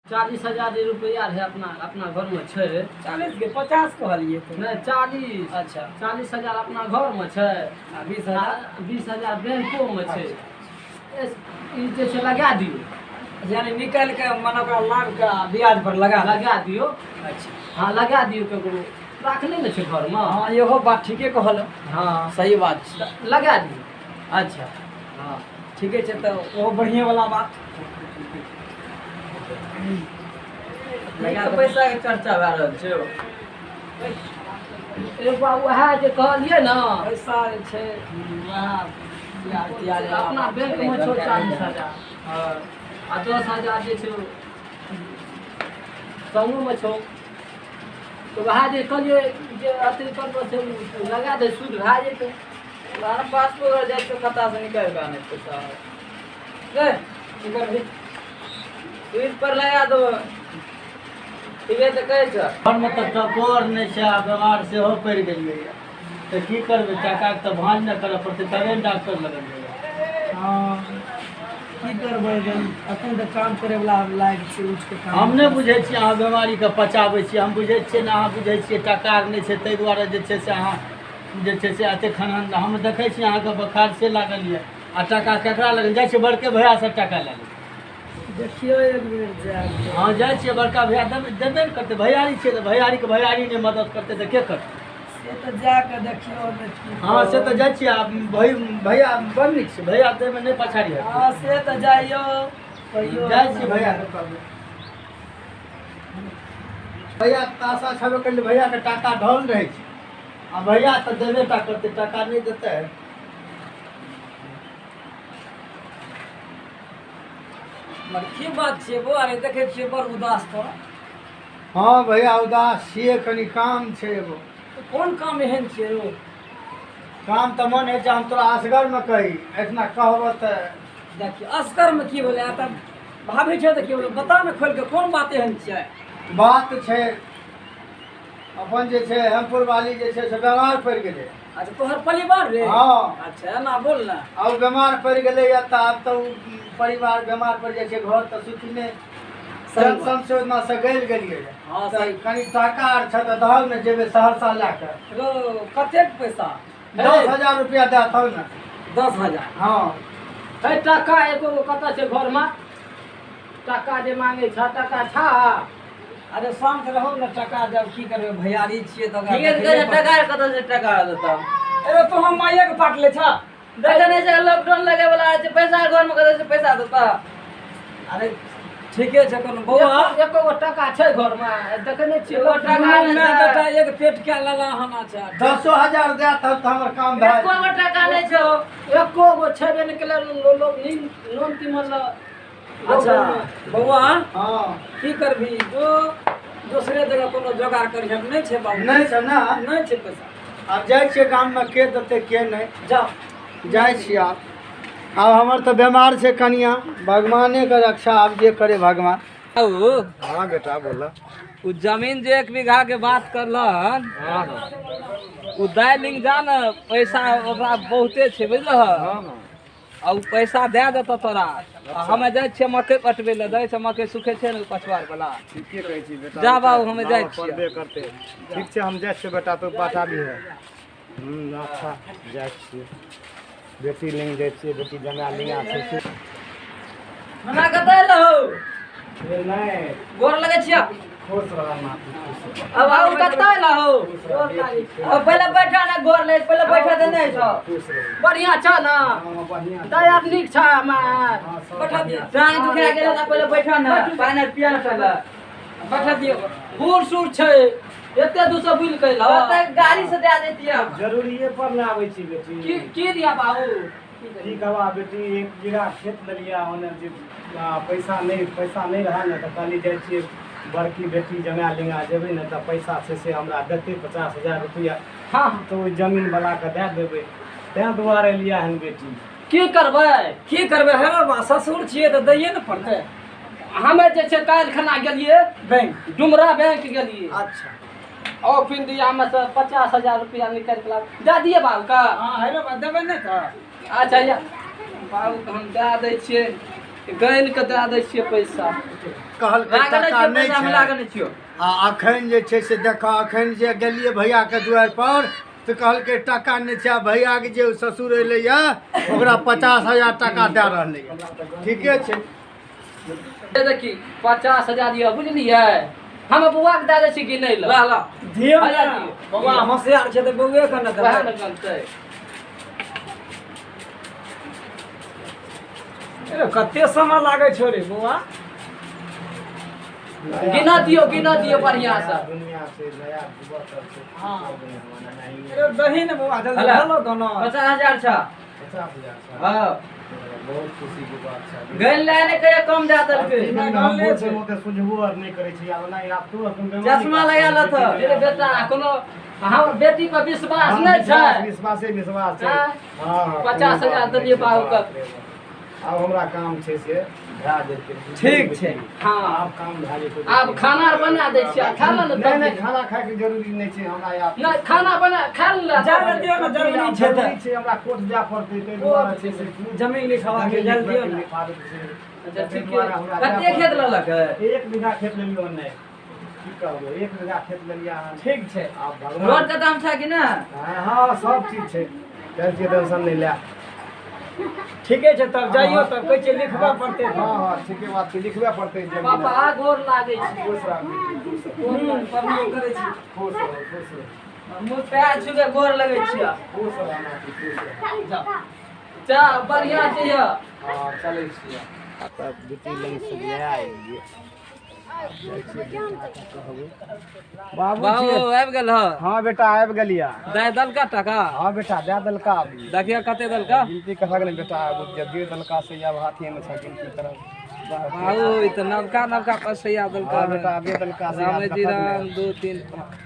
40,000 रुपया है अपना घर में छे। 40 के 50 कहलिए तो नहीं 40। अच्छा 40,000 अपना घर में छे, 20,000 बैंकों में छे। ई जे से लगा दियो, यानी निकल के मन ओकरा लाभ का ब्याज पर लगा दियो। अच्छा हाँ लगा दियो, केकरो राखले न छे घर में। हाँ इहो बात ठीके कहल। हाँ सही बात छै, लगा दियो। अच्छा हाँ ठीके छै, तो वो बढ़िया वाला बात। लगा तो पैसा के चर्चा भए रहल छै। एक बार वह जे कहलिए ना, पैसा जे छै वह अपना बैंक में छो 40,000 आ 10,000 जे छो संगो में छो। तो वह जे कहलिए जे अति पर से लगा दे, सूद भए जेतै। हमारा पासबुक जाए तो खाता से निकाल के आने पैसा रे निकल भी स्विच पर लगा दो। ठीके तो कहै छ घर में तो टकोर नहीं छै, आ बीमार से हो पड़ गेलिए तो की करबे, टाका के तो भांज न करे पड़ते, तबे न डॉक्टर लगल। हां की करबै अखन तो काम करे वाला लायक छै, उठ के काम हम नहीं बुझे छी अहाँ बीमारी के पचाबै छी, हम बुझे छियै ना अहाँ बुझे छियै टाका नहीं छै, ताहि दुआरे जे छै से अहाँ जे छै से एते खनन हम देखै छी अहाँ के बोखार से लागल ये, आ टाका केकरा लगल जाइ छै, बड़के भैया से टाका लगल। देखियो एक बेर जाए। हाँ जाइ छियै बड़का भैया देबे न करते, भैयारी छै तो भैयारी के भैयारी नहीं मदद करते तो के करते। से तो जाके देखियो। हाँ से तो जाइ छियै, भैया बड़ नीक छै, भैया दे में नहीं पछाड़ी है। हां से तो जाइयो कहियो जाइ छियै भैया के कहबै, भैया के आशा छबे करले, भैया के टाका ढल रहे छै, आ भैया तो देबे टा करते, टाका नहीं देते। मर की बात छै वो, अरे देखे छियै बड़ उदास तो। हाँ भैया उदास छियै, कनी काम छै एगो। कोन काम एहन छै रो? काम तो मन है हम तोरा असगर में कही, इतना कहब तो देखियो असगर में की बोले आता भाभी छै तो की बोले, बता न खोल के कोन बात एहन छै। बात छै अपन जे छै हेमपुर वाली जे छै से बीमार पड़ गेलै। अच्छा तोहर परिवार रे? हाँ अच्छा ना बोल ना। अब बीमार पड़ गेलै या तो अब तो परिवार बीमार पड़ जाइ छै, घर तो सुखी नहीं टेंशन से ओतना से गल गेलिए। हाँ तो सही। कनी टाका आर छै तो दहल में जेबे सहरसा लाके। रो कतेक पैसा? 10,000 रुपया दे तब न। 10,000? हाँ है टाका एको कतऽ छै घर में? टाका जे मांगे छ टाका छा? अरे शांत रहो न, टका जब की करबे भैयारी छियै तो टका कतऽ से टका देता? अरे तो हम माये के पाट ले छ। देखे नहीं छै लॉकडाउन लगे वाला छै, पैसा घर में कतऽ से पैसा देता? अरे ठीके छै कोनो बौआ एको गो टका छै घर में? देखे नहीं छी एगो टका नहीं बेटा, एक पेट के लला हना छै। 10,000 दे तब तो हमर काम भए एको गो टका नहीं छो, एको गो छेबे नहीं केले। लोग लोन तीमन अच्छा बौआ हाँ की करबी, जो दूसरे जगह कोनो जोगाड़ करी, हम नहीं छै बाबू। नहीं छै ना, नहीं छै पैसा। अब जाइ छियै गाम में के देते के नहीं, जाओ जाइ छियै अब हमर तो बीमार छै कनिया, भगवाने के रक्षा अब जे करे भगवान। हाँ बेटा बोला। उ जमीन जे 1 बीघा के बात करलन, उ दाय लिंग जा न, पैसा ओकरा बहुते छै बुझलह। आ उ पैसा दे देता तोरा, हमे जाइ छियै मकई कटबे ले, दै छै मकई सुखे छै न पछवार वाला। ठीके कहै छी बेटा, जा बाबू हमे जाइ छियै। करबे करते। ठीक छै हम जाइ छियै बेटा, तो बात भी है। अच्छा जाइ छियै, बेटी लिंग जाइ छियै, बेटी जमा लिंगा छै हमरा कतऽ लहो? नहीं गोर लगे छियै। खुश रह माती। अब आउ कतऽ लहो? अब पहले बैठा ना, गोर ले पहले बैठा दे नहीं छो। खुश रह। बढ़िया छ ना? हाँ बढ़िया। दया निक छ हमार। बैठा दियो। टांग दुखा गेल त पहले बैठा ना, पानी पिया चला। बैठा दियो। बूढ़ सूढ़ छै, एते दूसरा बुल कैल गाड़ी से दे देतिया। जरूरीये पर ना आबै छी बेटी। की दिया बाबू? की कहवा बेटी, 1 बीघा खेत लेलिया, ओने जे पैसा नहीं रहा न, तो कहली जाइ छियै बड़की बेटी जमा लिंगा जेबै न, तो पैसा छै से हमरा देते 50,000 रुपया। हाँ तो ओइ जमीन वाला के दे देबै, तैं दुआरे लिया हन बेटी। की करबै? की करबे है बा, ससुर छियै तो दैये न पड़तै। हमे जे छै काल्हि खना गेलियै बैंक। डुमरा बैंक गेलियै। अच्छा और फिर दिया में से 50,000 रुपया निकाल के ला दे दिए बाबू का। हाँ है बा, देबे नहीं का? अच्छा या बाबू के हम दे दै छियै, गैन के दे दै छियै पैसा। कहल के लागल टका छै नहीं पैसा हम छै लागल छियो आ अखन जे छै से देखा अखन जे गेलिए भैया के द्वार पर तो कहल के टका नहीं छै भैया के जे ससुर एले या ओकरा 50,000 टका दे रहले ठीके छै ये देखी 50,000 दियो बुझलियै हम बउआ के दे दै छी कि नहीं ला ला दियो हजार ना दियो। बाबा होशियार छै त बउए के न वएह देबै न गलतै अरे कते समय लागे छै रे बउआ गिना दियो बढ़िया से दुनिया से नया जुआ सब छै हां अरे दही न बउआ जल्दी हेलो। हेलो दोनो 50,000 छ 50,000 हां बहुत खुशी की बात छै गैल ले ने कहिया कम दे देलकै हम बोल मोते सुझबो और नहीं करे छी आब नहीं आप तो चश्मा लगा ल त रे बेटा कोनो हमर बेटी पर विश्वास नहीं छै विश्वास छै हाँ। हां 50,000 देलिए बाबू का अब हमरा काम छै से भए जेतै ठीक छै हां आब काम भए जेतै आब खाना बना दै छियै खा ल नहीं नहीं खाना खाए के जरूरी नहीं छै हमरा यार नहीं खाना बना खा ल जाने दियो न जरूरी छै त छै हमरा कोर्ट जाय पड़तै तै दुआरे छै से जमीन लिखवा के जल्दी दियो न अच्छा ठीक है कते खेत लेलक है 1 बीघा खेत लेलियो नहीं की कहबो 1 बीघा खेत लेलिया अहाँ ठीक छै आब रोड भगवान का दाम छै कि ना हां सब चीज छै टेंशन नहीं ले ठीके छै तब जाइयो तब कहै छै लिखबा पड़तै हां हां ठीके बात छै लिखबे पड़तै पापा गोर लागे छी खुश रह प्रणाम करै छी खुश रह मुँह पैर छू के गोर लगे छियै खुश रहना खुश रह चा बढ़िया छै ये हां चलै छियै तब बेटी लग से ले आइए बाबू बाबू आबि गेल ह हाँ बेटा आबि गेलिया दे दलका टका हाँ बेटा दे दलका देखिए कते दलका गिनती कहा गेल बेटा जब दे दलका से अब हाथी में छै गिनती करब बाबू ई त नवका पैसा दलका हाँ बेटा दे दलका से राम जी राम 2 3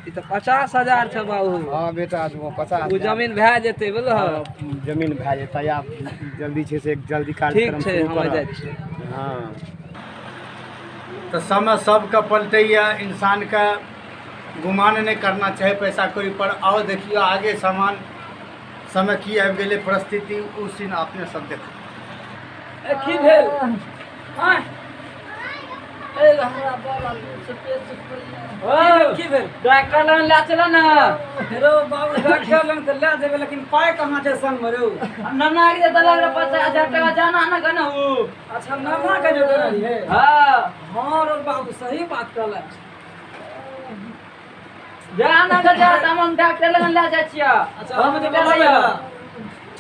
ई त 50,000 छ बाबू हाँ बेटा जो 50 उ जमीन भए जेतै बोलह जमीन भए जेतै आब जल्दी छै से जल्दी ठीक कार्यक्रम छै शुरू हम करब। जाइ छी हाँ तो समय सबके पलटैया इंसान का गुमान नहीं करना चाहिए पैसा कौड़ी पर आओ देखियो आगे सामान समय की आबि गेलै परिस्थिति उ सीन अपने सब देखो की भेल हां ए हमरा बोला से पेट ओ की भेल डॉक्टर लग ले चला ना हेरो बाबू डॉक्टर लग त ले जेबे लेकिन पाय कहां छै संग में रे नन्ना के दलक रे 50,000 टका जाना ना कना हूं अच्छा नाना के जो रही है हां हां रे बाबू सही बात कहला जाना के जा हम डॉक्टर लग ले जाय छियै अच्छा हम जे बोलबे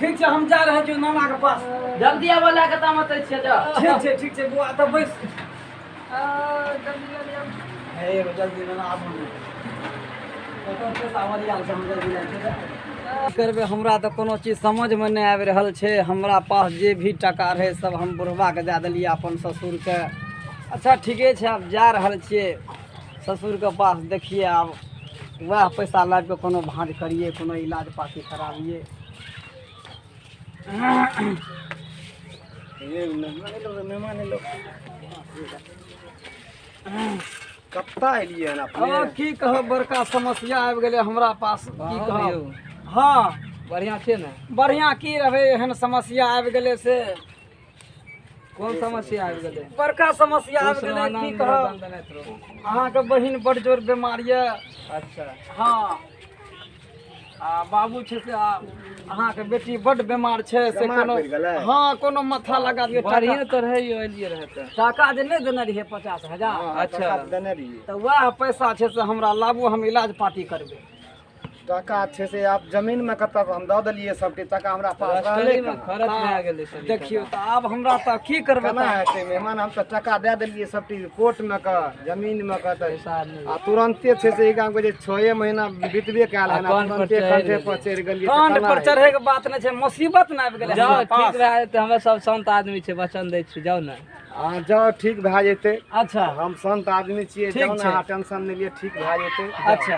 ठीक छै हम जा रहल छी नाना के पास जल्दी आबे ला के ताम तै छियै जा ठीक छै बुआ त बैस जल्दी हे जल्दी नाना आबू करबे हमरा तो कोनो चीज समझ में नहीं आबि रहल छै हमरा पास जे भी टका रहे सब हम बुढ़वा के दे देलिए अपन ससुर के अच्छा ठीके छै आब जा रहल छियै ससुर के पास देखिए आब वह पैसा लाबि के कोनो भाँज करिए कोनो इलाज पाती कराबिए कत्ता एलियै ना की कहब बड़का समस्या आबि गेलै हमरा पास की यौ कहब हाँ बढ़िया छै ने बढ़िया की रहे एहन समस्या आबि गेलै से कोन समस्या आबि गेलै बड़का समस्या आबि गेलै की कहब अहाँके बहिन बड़ जोर बीमार यऽ अच्छा हाँ आ बाबू छै से अहाँके बेटी बड बीमार छै से बीमार कोनो पड़ि गेलै? हाँ कोनो माथा लगा दियौ बढ़िया टाका तो रहे यो एलिए रहे त टाका जे नहि देने रहिए 50,000 अच्छा। देने रहियै तऽ वएह पैसा छै से हमरा लाबू हम इलाज पाती करबै टाका छै से आप जमीन में कत्ता हम दऽ देलियै सबके टाका हमरा पास रहलै रसगरी में खर्च भए गेलै सब देखियो तऽ आब हमरा तऽ की करबै केना हेतै मेहमान हम तऽ टाका दे देलियै सब चीज कोर्ट में का जमीन में का तऽ पैसा नहीं आ तुरंते छै से ई गाँव के जे 6 महीना बीतबे काल है ना कान पर तुरंते चढ़ि कंठे पर चढ़ि गेलियै कान तऽ केना पर हेतै? चढ़े के बात नहीं छै मुसीबत ना आबि गेलै जाओ हमरा ठीक पास। भए जेतै हमे सब संत आदमी छै वचन दै छी जाओ ना हाँ जाओ ठीक भए जेतै अच्छा हम संत आदमी छियै ठीक जाओ छै। ना अहाँ टेंशन नहीं लिअ ठीक भए जेतै अच्छा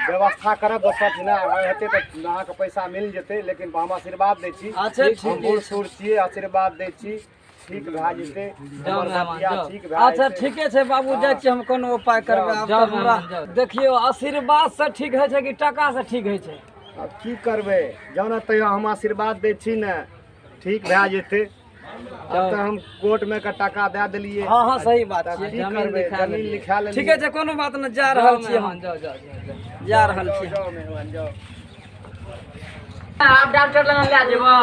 व्यवस्था करब दोसर दिन हेतै तऽ अहाँके पैसा मिल जेतै लेकिन हम आशीर्वाद दै छी अच्छा हम ठीक बूढ़ सूढ़ छियै आशीर्वाद दै छी ठीक भए जेतै जाओ हमर मेहमान, बतिया जाओ। ठीक भए अच्छा जेतै। ठीके छै बाबू जाइ छी हम कोनो उपाय करबै आब जाओ तऽ हमरा मेहमान, जाओ। देखियो आशीर्वाद से ठीक होइ छै कि टाका से ठीक होइ छै आब की करबै जौना तैयो हम आशीर्वाद दै छी ने ठीक भए जेतै अब तो हम कोर्ट में का टाका दे दिलिए। हाँ हाँ सही बात तब छै। की करबै, जमीन लिखा लेलिए। ठीके छै, कोनो बात नहि, जा रहल छियै हम, जाओ जाओ जाओ जा रहल छियै। जाओ मेहमान जाओ। आप डॉक्टर लग ले जेबो।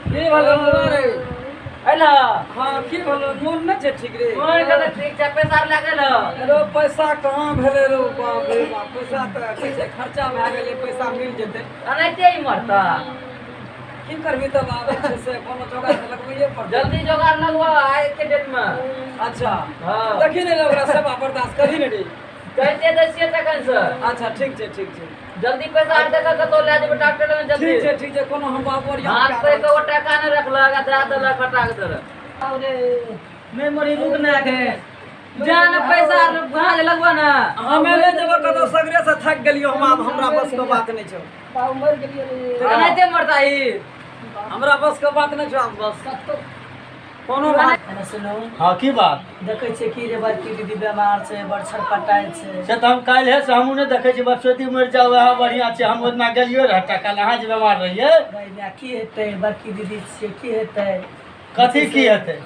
की भेलो रे? हेलो हाँ की भेलो? मोन नहि छै ठीक रे? मोन के तो ठीक छै, पैसा ले गेलो। अरे पैसा कहाँ भेलै रे बाप रे बाप, पैसा तऽ कैसे खर्चा भए गेलै, पैसा मिल जेतै। अनैते ही मरता। की करबी तब, आबै छै से कोनो जोगाड़ तऽ लगबैये पड़तै। जल्दी जोगाड़ लगवा आइ के डेट में। अच्छा हाँ। देखी ने ओकरा सेवा बर्दाश्त करी ने रे। कहते दै छियै तखन से। अच्छा ठीक छै ठीक छै जल्दी पैसा आर देकर कतौ ले जेबो डॉक्टर लग जल्दी। ठीक छै, कोनो हम बाबू और हाथ पे को टका न रखलक, दे देलक फटा के दर। अरे मैं मरी रुक ना के जान पैसा भाज लगवा ना। हमे ले जेबो कतौ, सगरे से थक गेलियो हम, आब हमरा बस के बात नहीं छौ। बाबू मर गेलिए रे। अनैते मरता ही। हमरा बस के बात नहीं छौ, आब बस कोनो बात। सुनो हाँ की बात देखै छै कि रे बड़की दीदी बीमार छै, बड़ छटपटाइ छै। से तो हम काल्हि है से हमहूँ नहीं देखै छी, बरसोती मरि जाओ वएह बढ़िया छै। हम ओतना गेलियो रह टाका अहाँ जे बीमार रहिए। भैया की हेतै, बड़की दीदी छियै, की हेतै? कथी की हेतै?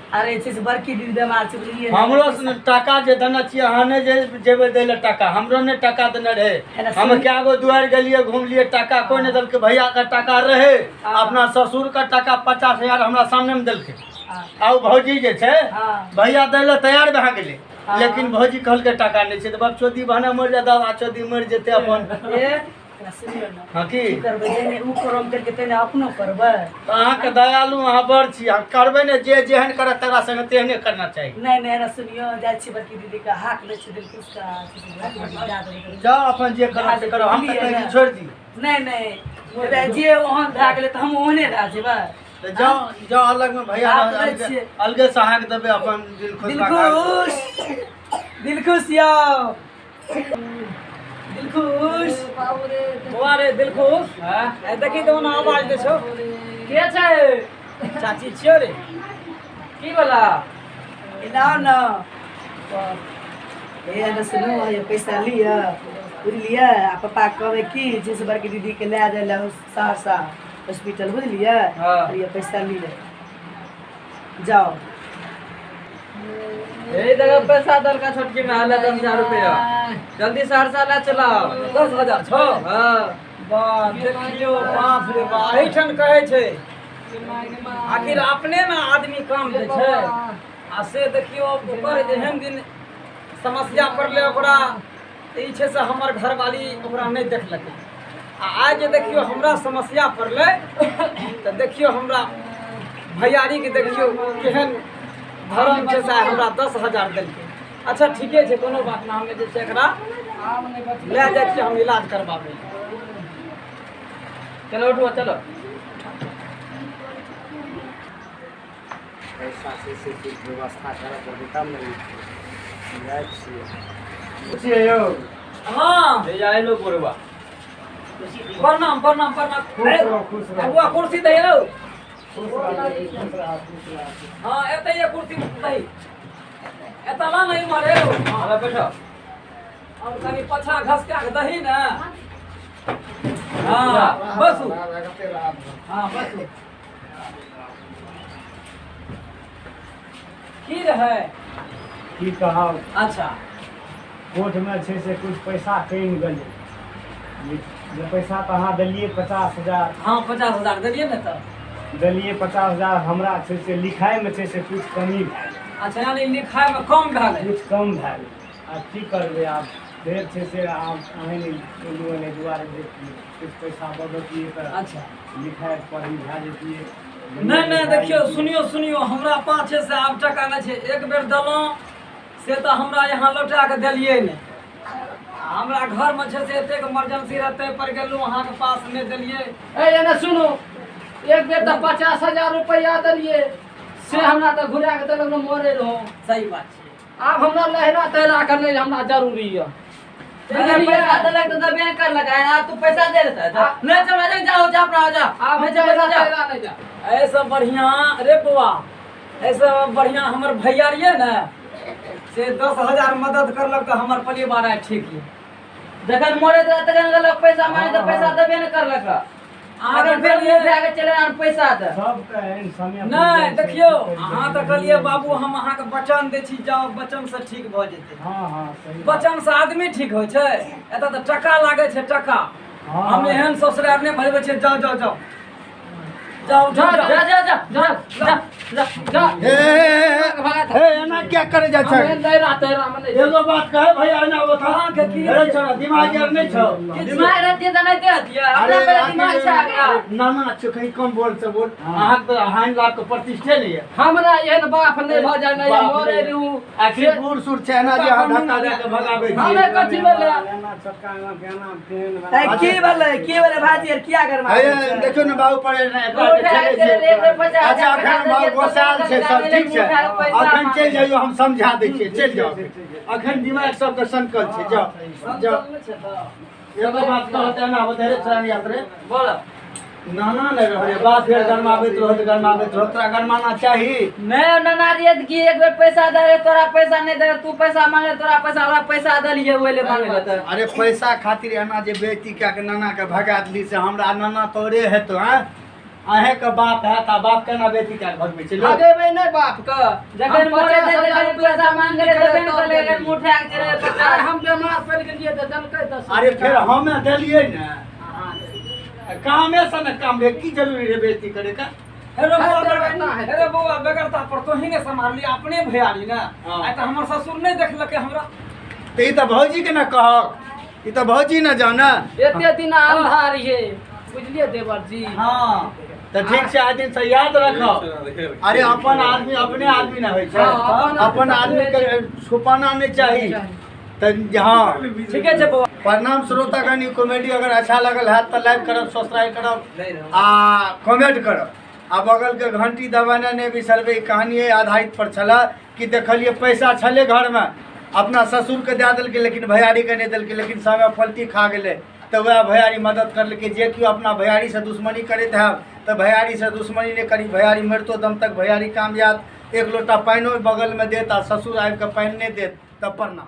अरे छै से बड़की दीदी बीमार छै, बुझलिए। हमरो से टाका जे देने छियै, अहाँ नहीं जे जेबै दै लए टाका, हमरो नहीं टाका देने रहे। हम क्या गो दुआर गेलिए घूमलिए, टाका कोई नहीं देलकै। भैया का टाका रहे, अपना ससुर का टाका 50,000 हमरा सामने में देलकै। आ भौजी जे छै भैया दै लए तैयार भए गेलै, लेकिन भौजी कहलकै टाका नहीं छै। तो बाप चोदी बहना मरि जाए, दादा चोदी मरि जेतै अपन। हाँ की करबै जेने उ करम करके तेने अपनो करबै। तो अहाँके दयालु अहाँ बड़ छी, अहाँ करबै ने जे जेहन करे तेकरा संगे तेहने करना चाही। नहीं नहीं ना सुनियो, जाइ छी बड़की दीदी का हाथ ले छी, दिल किसका जाओ अपन जे करो से करो, हम तऽ कहै छी छोड़ दी। नहीं नहीं जे ओहन भए गेलै तऽ हम ओहने भए जेबै। तो जाओ जाओ अलग में भैया आप दै छियै। अलगे सहायक देबै, अपन दिल खुश राखब। दिल खुश यौ, दिल खुश। बुआ रे दिल खुश। ए देखी तो ना आवाज दे छौ। के छै? चाची छियो रे। की बोला? इलाओ न ए न सुनो, ये पैसा लिया बुझलिए। आ पापा कहबै कि जैसे बड़की दीदी के ले जाए ला सहरसा हॉस्पिटल, बुझलिए। और ये पैसा लिया, जाओ। यही जगह पैसा दल का छोटकी में हाल 10,000 रुपया, जल्दी सहरसा ला चलाओ। 10,000 छौ? हाँ बाप देखियो, बाप रे बाप, एहिठन कहै छै आखिर अपने में आदमी काम दै छै। आ से देखियो ओकर जेहन दिन समस्या पड़लै ओकरा, ई छै से हमर घरवाली ओकरा नहीं देखलकै। आ आज जे देखियो हमरा समस्या पड़लै तऽ देखियो हमरा भैयारी के देखियो केहन धर्म छै से हमरा 10,000 देलकै। अच्छा ठीके छै, कोनो बात ना, हमे जे छै एकरा ले जाइ छियै हम इलाज करबाबै। चलो उठो चलो। पैसा से कुछ व्यवस्था करऽ पड़तै तब ने जाइ छियै। पूछिए यौ। हाँ ले जाए लो बुढ़वा। प्रणाम प्रणाम प्रणाम। खुश रहो। बुआ कुर्सी दे यौ। खुश रहो। हाँ एतै ये कुर्सी दही, एतऽ ला नहीं मारे यौ। हाँ बैठो। और कनी पछा घसका के दही ना। हाँ बसू, हाँ बसू। की रहे? की कहब, अच्छा कोर्ट में छै से कुछ पैसा कमि गेलै। जे पैसा तऽ अहाँ देलिए 50,000 हाँ 50,000 देलिए ने तऽ। देलिए 50,000, हमरा छै से लिखाई में छै से कुछ कमी भए गेलै। अच्छा यानी लिखाई में कम भए गेलै। कुछ कम भए गेलै। आब की करबै, आब देर छै से आब अहें नहि दुआरे जे कुछ पैसा बदलतियै तऽ अच्छा लिखाई पढ़ी भए जतियै। नहीं नहीं देखियो, सुनियो सुनियो, हमरा पास छै से आब टका नहीं छै। एक बेर देलहुँ से तऽ हमरा यहाँ लौटा के देलिए नहीं। हमरा घर में छै से एतेक इमरजेंसी रहते पर गेलहुँ अहाँके पास नहीं देलिए। ए ना सुनो, एक बेर तो 50,000 रुपया दिलिए से हमरा तो घुरा के देलक, मरे रहो। सही बात छै। आब हमरा लहरा तहरा करने हमरा जरूरी है। पैसा देलक तो बैंक कर लगा है, तू पैसा दे देता है। नहीं चल जा, जाओ जा अपना जा। आब नहीं हम चल जा। तहरा नहीं जा। ऐसा बढ़िया रे बुआ, ऐसा बढ़िया हमर भैया रहिए ना से 10,000 मदद करलक तो हमर परिवार आइ ठीक है। जखन मरे तखन गलत पैसा मांगे तो पैसा देबे न करलक। अहाँके फेर मुँह उठा के चले आन पैसा दे सबके एहन समय नहीं देखियो अहाँ तऽ कहलिए बाबू हम अहाँके वचन दै छी जाउ वचन से ठीक भऽ जेतै हाँ सही वचन से आदमी ठीक होइ छै एतऽ तऽ टका लागै छै टका हाँ। हम एहन ससुराल नहि भरबै छियै जाउ जाउ जाउ जाउ जाउ जा जा जा जा जा जा हे एना क्या करे जा छै एगो बात कहे भैया एना बता के की अरे छोरा दिमाग यार नहीं छौ दिमाग रहते तऽ नहीं दे दिया अपना पर दिमाग छै आ गया ना ना छ कहीं कम बोल से बोल अहाँ के हाइन लाख के प्रतिष्ठे नहीं है हमरा एहन बाप नहि भ जाय नहीं मोरे रहू आखिर बूढ़ सूढ़ छै एना जे अहाँ धक्का दे के भगाबै छी हमे कथि भेलै लेना चक्का में केना पेन की बोले भाजी यार किया कर हे देखियो ने बाबू पड़े ना एकरा जे चले छै अच्छा अखन बाबू गोसाल छै सब ठीक छै अखन चल जाइयो हम समझा दै छियै चल जाओ अखन दिमाग सबके संकल छै जाओ जाओ एगो बात कहते ना बधेरे चरण यात्रे बोल नाना लग रहे बात फिर गरमाबैत रहो तोरा गरमाना चाही नहीं नाना रे की एक बेर पैसा दे तोरा पैसा नहीं दे तू पैसा मांगे तोरा पैसा हमरा पैसा देलिए ओइले मांगे त अरे पैसा खातिर एना जे बेइज्जती कए के नाना के भगा दिली से हमरा नाना तोरे हेतो हैं अहे के बाप है ता बाप केना बेइज्जती कए के भगबै छै लोग भगेबै नहीं बाप क जखन मोरे दे जखन पैसा मांगे रे तखन कहले मुंह उठा के चले पैसा हम बीमार पड़ गेलिए त जनकै त अरे फिर हमें देलिए ने कामे से न काम है की जरूरी है बेइज्जती करे का अरे बउआ बेगरता पर तो ही ने संभाल लिया अपने भैयारी ना हाँ। आ त हमर ससुर नहीं देखलके हमरा तो ई त भौजी के न कहक ई त भौजी न जाना एते दिन अंधार ये बुझलिए देवर जी हां तो ठीक से आज दिन से याद रखो अरे अपन आदमी अपने आदमी ना होय छै हाँ, अपन आदमी के छुपाना नहीं चाहिए तो हाँ ठीक है बउआ प्रणाम श्रोतागण ई कॉमेडी अगर अच्छा लगल है तो लाइक करब सब्सक्राइब करब आ कमेंट करब आ बगल के घंटी दबाना नहीं बिसरबे। ई कहानी आधारित पर छला कि देखलिए पैसा छले घर में अपना ससुर के दे दिलके लेकिन भैयारी के नहीं दिलके लेकिन समय पलटी खा गेले तो वह भैयारी मदद कर लेके जे क्यों अपना भैयारी से दुश्मनी करते है तो भैयारी से दुश्मनी नहीं करी भैयारी मरतो दम तक भैयारी कामयाब एक लोटा पानिओ बगल में देता ससुर आबि के पानि नहीं देत तब प्रणाम।